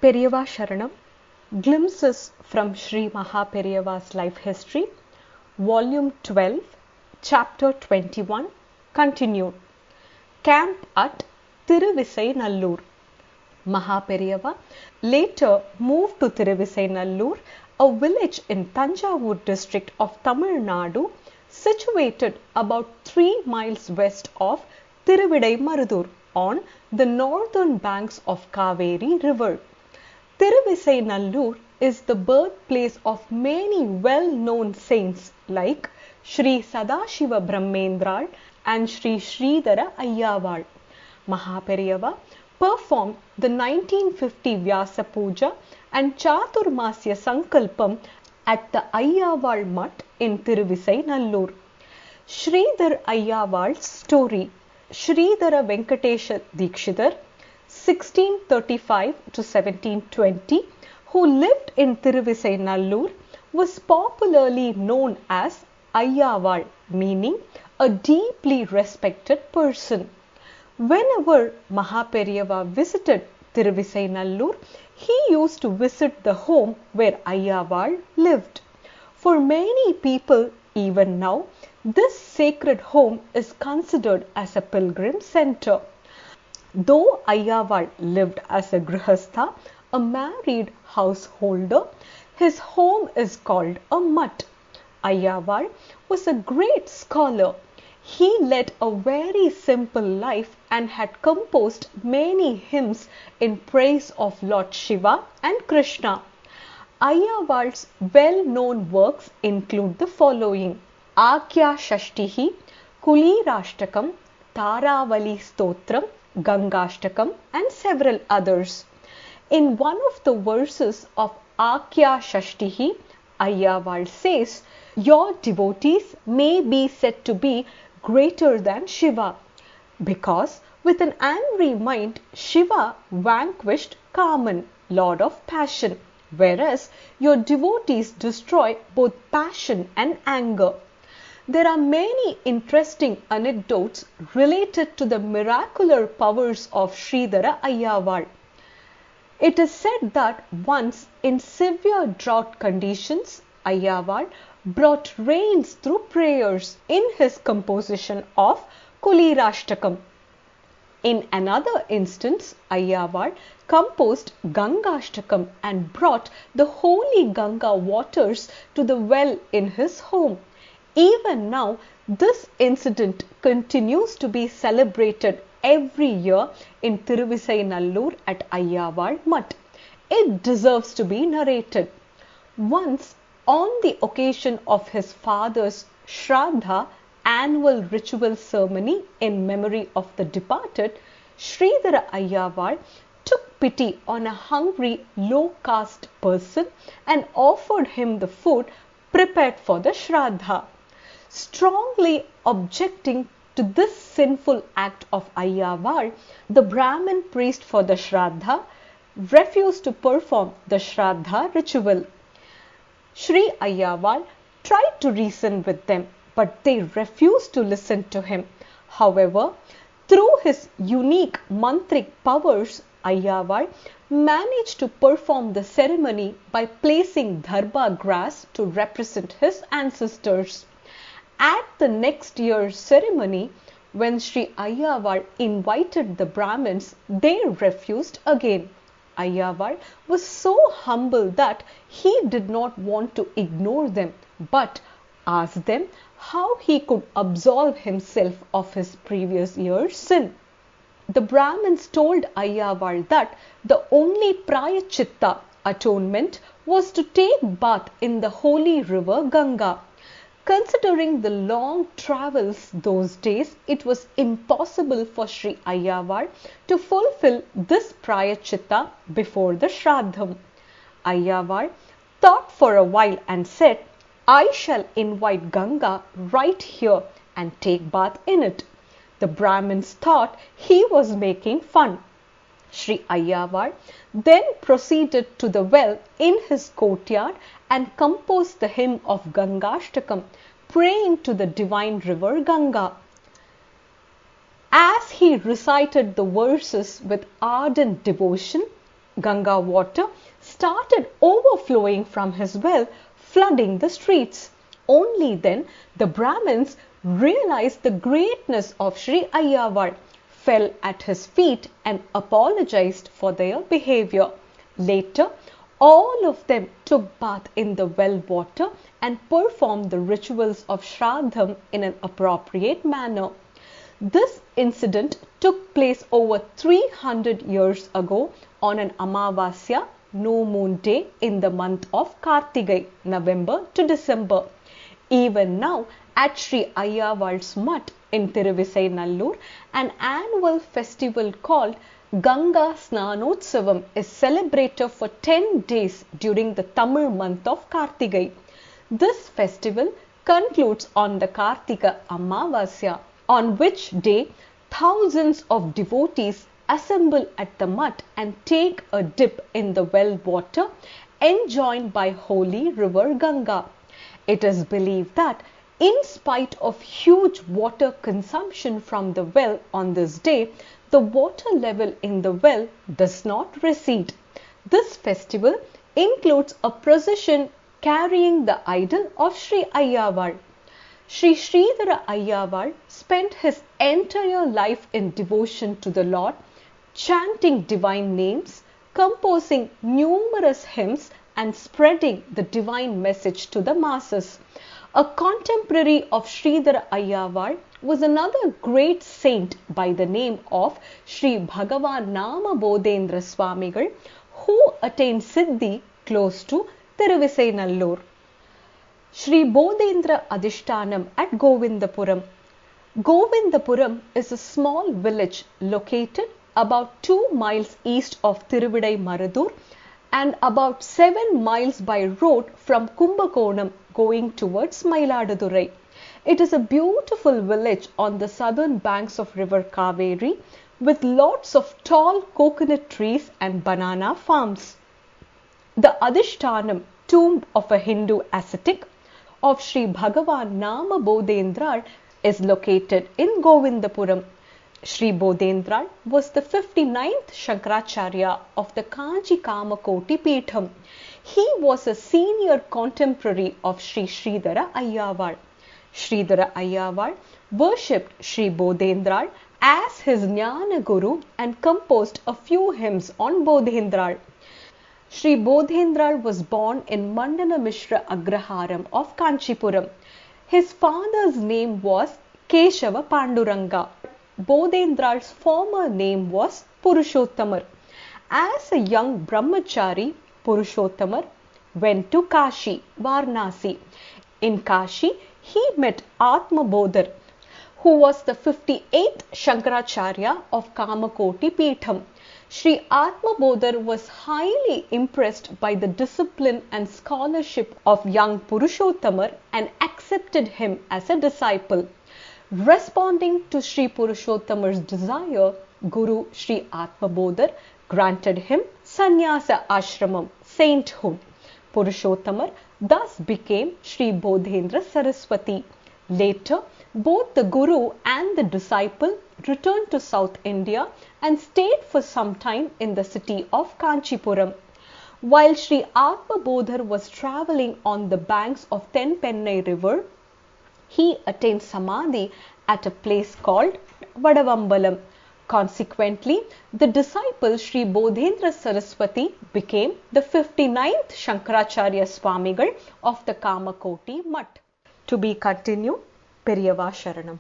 Periyava Sharanam, Glimpses from Sri MahaPeriyava's Life History, Volume 12, Chapter 21, Continued. Camp at Thiruvisainallur. MahaPeriyava later moved to Thiruvisainallur, a village in Tanjavur district of Tamil Nadu, situated about 3 miles west of Thiruvidaimarudur on the northern banks of Kaveri River. Thiruvisainallur is the birthplace of many well-known saints like Sri Sadashiva Brahmendral and Sri Sridhara Ayyaval. MahaPeriyava performed the 1950 Vyasa Puja and Chaturmasya Sankalpam at the Ayyaval Mutt in Thiruvisainallur. Sridhar Ayyaval's story. Sridhara Venkatesha Dikshitar 1635 to 1720, who lived in Thiruvisainallur, was popularly known as Ayyaval, meaning a deeply respected person. Whenever MahaPeriyava visited Thiruvisainallur, he used to visit the home where Ayyaval lived. For many people, even now, this sacred home is considered as a pilgrim center. Though Ayyaval lived as a grihastha, a married householder, his home is called a mutt. Ayyaval was a great scholar. He led a very simple life and had composed many hymns in praise of Lord Shiva and Krishna. Ayyaval's well-known works include the following: Akya Shashtihi, Kulirashtakam, Taravali Stotram, Gangashtakam, and several others. In one of the verses of Akya Shashtihi, Ayyaval says, "Your devotees may be said to be greater than Shiva, because with an angry mind Shiva vanquished Kaman, Lord of Passion, whereas your devotees destroy both passion and anger." There are many interesting anecdotes related to the miraculous powers of Sridhara Ayyaval. It is said that once in severe drought conditions, Ayyaval brought rains through prayers in his composition of Kulirashtakam. In another instance, Ayyaval composed Gangashtakam and brought the holy Ganga waters to the well in his home. Even now, this incident continues to be celebrated every year in Thiruvisainallur at Ayyaval Mutt. It deserves to be narrated. Once, on the occasion of his father's Shraddha, annual ritual ceremony in memory of the departed, Sridhara Ayyaval took pity on a hungry, low-caste person and offered him the food prepared for the Shraddha. Strongly objecting to this sinful act of Ayyaval, the Brahmin priest for the Shraddha refused to perform the Shraddha ritual. Sri Ayyaval tried to reason with them, but they refused to listen to him. However, through his unique mantric powers, Ayyaval managed to perform the ceremony by placing dharba grass to represent his ancestors. At the next year's ceremony, when Sri Ayyaval invited the Brahmins, they refused again. Ayyaval was so humble that he did not want to ignore them, but asked them how he could absolve himself of his previous year's sin. The Brahmins told Ayyaval that the only prayachitta, atonement, was to take bath in the holy river Ganga. Considering the long travels those days, it was impossible for Sri Ayyaval to fulfill this prayachitta before the Shraddham. Ayyaval thought for a while and said, "I shall invite Ganga right here and take bath in it." The Brahmins thought he was making fun. Sri Ayyaval then proceeded to the well in his courtyard and composed the hymn of Gangashtakam, praying to the divine river Ganga. As he recited the verses with ardent devotion, Ganga water started overflowing from his well, flooding the streets. Only then the Brahmins realized the greatness of Sri Ayyawar, fell at his feet and apologized for their behavior. Later, all of them took bath in the well water and performed the rituals of Shraddham in an appropriate manner. This incident took place over 300 years ago on an Amavasya, no moon day in the month of Kartigai, November to December. Even now, at Sri Ayyavar's Mutt in Thiruvisaynallur, an annual festival called Ganga Snanotsavam is celebrated for 10 days during the Tamil month of Kartigai. This festival concludes on the Kartika Amavasya, on which day thousands of devotees assemble at the Mutt and take a dip in the well water enjoined by holy river Ganga. It is believed that in spite of huge water consumption from the well on this day, the water level in the well does not recede. This festival includes a procession carrying the idol of Sri Ayyawar. Sri Sridhara Ayyawar spent his entire life in devotion to the Lord, chanting divine names, composing numerous hymns and spreading the divine message to the masses. A contemporary of Sridhara Ayyawar was another great saint by the name of Sri Bhagavan Nama Bodhendra Swamigal, who attained Siddhi close to Thiruvisaynallur. Sri Bodhendra Adhishtanam at Govindapuram. Govindapuram is a small village located about 2 miles east of Thiruvidai Maradur and about 7 miles by road from Kumbakonam going towards Mayiladurai. It is a beautiful village on the southern banks of river Kaveri with lots of tall coconut trees and banana farms. The Adhishtanam, tomb of a Hindu ascetic of Sri Bhagavan Nama Bodhendra, is located in Govindapuram. Sri Bodhendra was the 59th Shankaracharya of the Kanchi Kamakoti Peetham. He was a senior contemporary of Sri Sridhara Ayyawar. Sridhara Ayyawar worshipped Sri Bodhendra as his Jnana Guru and composed a few hymns on Bodhendra. Sri Bodhendra was born in Mandana Mishra Agraharam of Kanchipuram. His father's name was Keshava Panduranga. Bodhendra's former name was Purushottamar. As a young brahmachari, Purushottamar went to Kashi, Varanasi. In Kashi, he met Atmabodhar, who was the 58th Shankaracharya of Kamakoti Peetham. Sri Atmabodhar was highly impressed by the discipline and scholarship of young Purushottamar and accepted him as a disciple. Responding to Sri Purushottamar's desire, Guru Sri Atmabodhar granted him Sannyasa Ashramam, sainthood. Purushottamar thus became Sri Bodhendra Saraswati. Later, both the Guru and the disciple returned to South India and stayed for some time in the city of Kanchipuram. While Sri Atmabodhar was travelling on the banks of Tenpennai river, he attained Samadhi at a place called Vadavambalam. Consequently, the disciple Sri Bodhendra Saraswati became the 59th Shankaracharya Swamigal of the Kamakoti Mutt. To be continued, Periyava Sharanam.